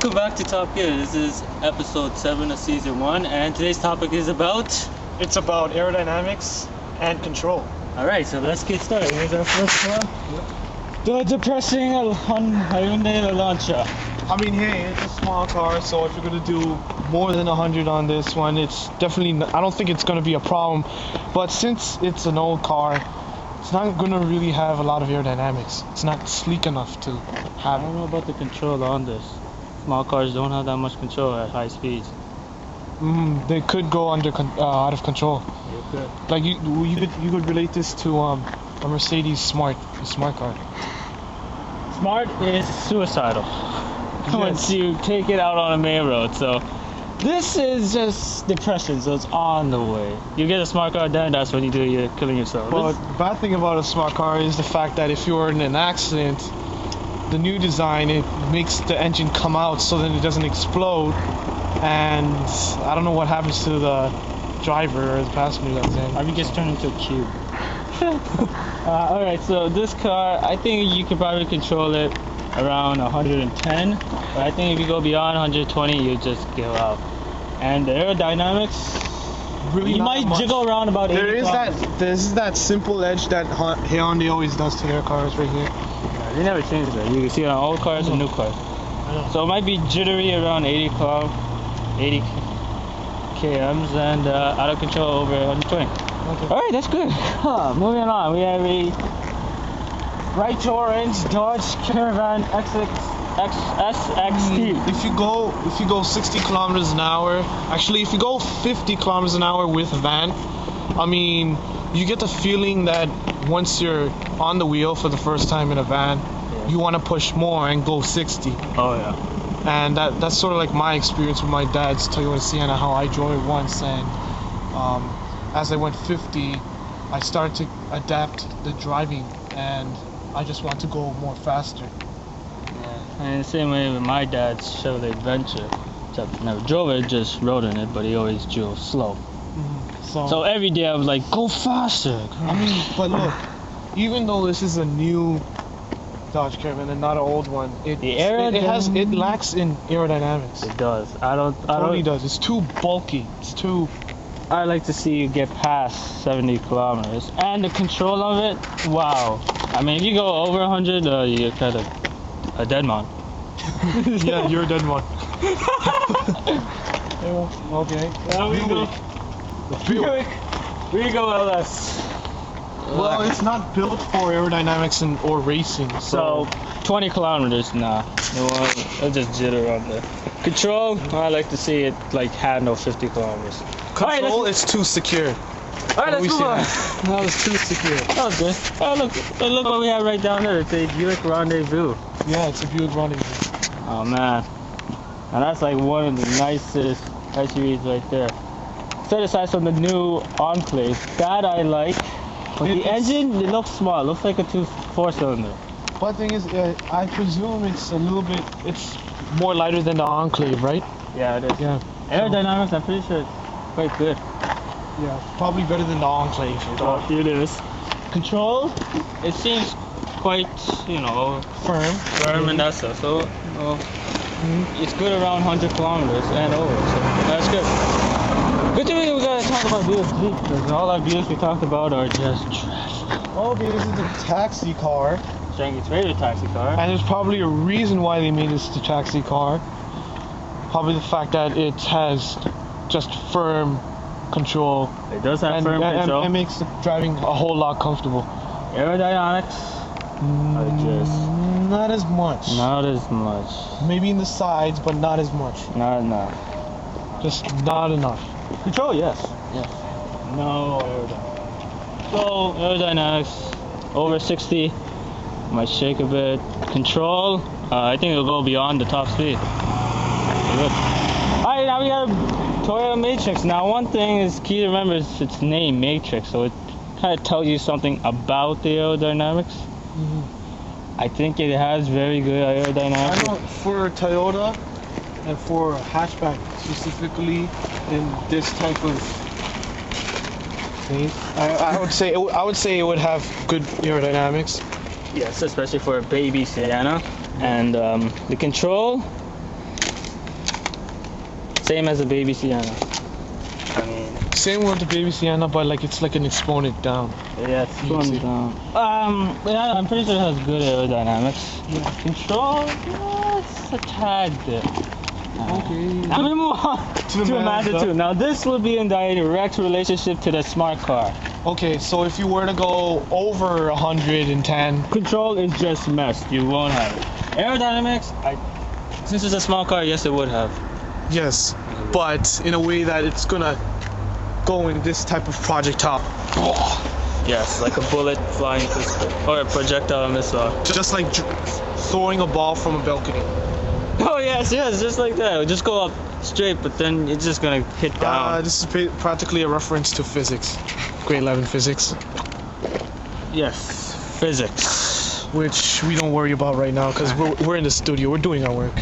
Welcome back to Top Gear. This is episode 7 of season 1, and today's topic is about... It's about aerodynamics and control. Alright, so let's get started. Here's our first one. The depressing Hyundai Elantra. I mean, hey, it's a small car, so if you're gonna do more than 100 on this one, it's definitely, I don't think it's gonna be a problem. But since it's an old car, it's not gonna really have a lot of aerodynamics. It's not sleek enough to have. I don't know about the control on this. Small cars don't have that much control at high speeds. They could go out of control. You could. Like you could relate this to a Mercedes Smart car. Smart is suicidal once you take it out on a main road. So this is just depression, so it's on the way. You get a smart car, then that's when you're killing yourself. But the bad thing about a smart car is the fact that if you're in an accident, the new design, it makes the engine come out so that it doesn't explode, and I don't know what happens to the driver or the passenger that's in. I mean, just turn into a cube. Alright, so this car, I think you could probably control it around 110, but I think if you go beyond 120, you just give out. And the aerodynamics, Really you not might much. jiggle around about 80 There's that simple edge that Hyundai always does to their cars right here. They never changed it. You can see it on old cars and new cars. So it might be jittery around 80 kms and out of control over 120. Okay. Alright, that's good. Moving on, we have a bright orange Dodge Caravan SXT. If you go 60 kilometers an hour, actually if you go 50 kilometers an hour with a van, I mean, you get the feeling that once you're on the wheel for the first time in a van, you want to push more and go 60. Oh yeah. And that's sort of like my experience with my dad's Toyota Sienna, how I drove it once, and as I went 50, I started to adapt the driving, and I just want to go more faster. Yeah. And the same way with my dad's Chevrolet Adventure. Except I never drove it, just rode in it, but he always drove slow. So every day I was like, go faster. I mean, but look, even though this is a new Dodge Caravan and not an old one, it lacks in aerodynamics. It does. It totally does. It's too bulky. It's too. I like to see you get past 70 kilometers, and the control of it. Wow. I mean, if you go over 100, you're kind of a dead man. Yeah, you're a dead one. Okay. Buick Regal LS. Well, it's not built for aerodynamics or racing. So 20 kilometers, nah. It'll just jitter on the control. I like to see it like handle 50 kilometers. Control is too secure. Alright, let's move on. That was too secure. That was good. Oh, look what we have right down there. It's a Buick Rendezvous. Yeah, it's a Buick Rendezvous. Oh man. And that's like one of the nicest SUVs right there. Set aside from the new Enclave. That I like. But the engine, it looks small. It looks like a 4-cylinder. But the thing is, I presume it's more lighter than the Enclave, right? Yeah, it is. Yeah. Aerodynamics, I'm pretty sure it's quite good. Yeah, probably better than the Enclave. Oh, here it is. Control, it seems quite, firm and that stuff. So, it's good around 100 kilometers and over. So that's good. Good thing we gotta talk about Buick, because all our Buicks we talked about are just trash. Okay, this is a taxi car. Shangy's favorite taxi car. And there's probably a reason why they made this the taxi car. Probably the fact that it has just firm control. It does have firm control. And it makes the driving a whole lot comfortable. Aerodynamics are just... Not as much. Not as much. Maybe in the sides, but not as much. Not enough. Just not enough. Control, yes. Yes. No aerodynamics. So, aerodynamics, over 60. Might shake a bit. Control, I think it'll go beyond the top speed. Good. Alright, now we got a Toyota Matrix. Now, one thing is key to remember is its name, Matrix. So it kind of tells you something about the aerodynamics. I think it has very good aerodynamics. I know for Toyota and for a hatchback specifically in this type of thing, I would say it would have good aerodynamics. Yes, especially for a baby Sienna. And the control, Same as a baby Sienna. I mean, Same with the baby Sienna, but like it's like an exponent down. yeah, it's going down. Yeah, I'm pretty sure it has good aerodynamics. Yeah. Control, yeah, it's a tad bit. Okay. I'm gonna move on to Mazda 2. Now this will be in direct relationship to the smart car. Okay, so if you were to go over 110, Control is just messed. You won't have it. Aerodynamics, since it's a small car, yes, it would have. yes, but in a way that it's gonna go in this type of projectile. Yes, like a bullet flying through space, or a projectile missile. Just like throwing a ball from a balcony. Oh yes, just like that. It'll just go up straight, but then it's just gonna hit down. This is practically a reference to physics, grade 11 physics, Yes, physics. which we don't worry about right now because we're in the studio. We're doing our work.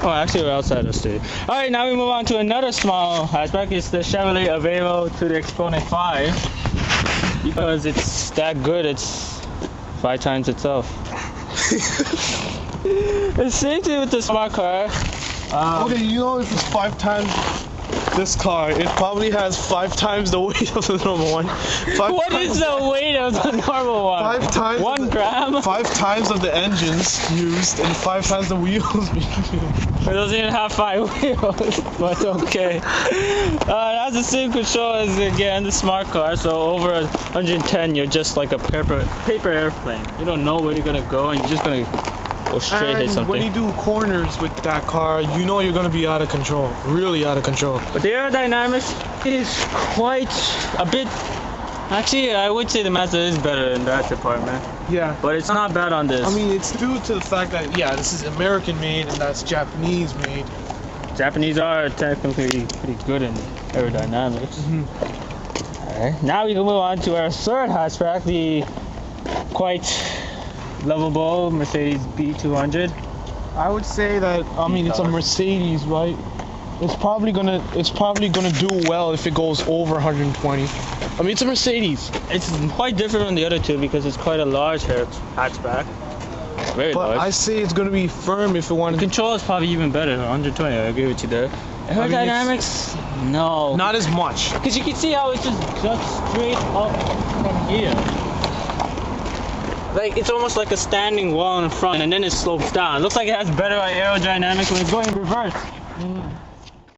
Oh, actually, we're outside the state. All right, now we move on to another small hatchback. It's the Chevrolet Aveo to the Exponent 5. Because it's that good, it's 5 times itself. The same thing with the smart car. Okay, you know if it's 5 times this car, it probably has 5 times the weight of the normal one. What is the weight of the normal one? 5 times. 1 gram? 5 times of the engines used and 5 times the wheels being used. It doesn't even have 5 wheels, but okay. It has the same control as again the smart car. So over 110, you're just like a paper airplane. You don't know where you're gonna go, and you're just gonna go straight hit something. When you do corners with that car, you know you're gonna be out of control, really out of control. But the aerodynamics is quite a bit. Actually, I would say the Mazda is better in that department. Yeah. But it's not bad on this. I mean, it's due to the fact that, yeah, this is American made and that's Japanese made. Japanese are technically pretty good in aerodynamics. Alright, now we can move on to our third hatchback, the quite lovable Mercedes B200. I would say that, I mean, it's a Mercedes, right? It's probably gonna do well if it goes over 120. I mean, it's a Mercedes. It's quite different from the other two because it's quite a large hatchback. Very But large. I say it's gonna be firm if it wanted. Control is probably even better, 120. I agree with you there. Aerodynamics, no. Not as much. Because you can see how it just juts straight up from here. Like, it's almost like a standing wall in front, and then it slopes down. It looks like it has better aerodynamics when it's going in reverse.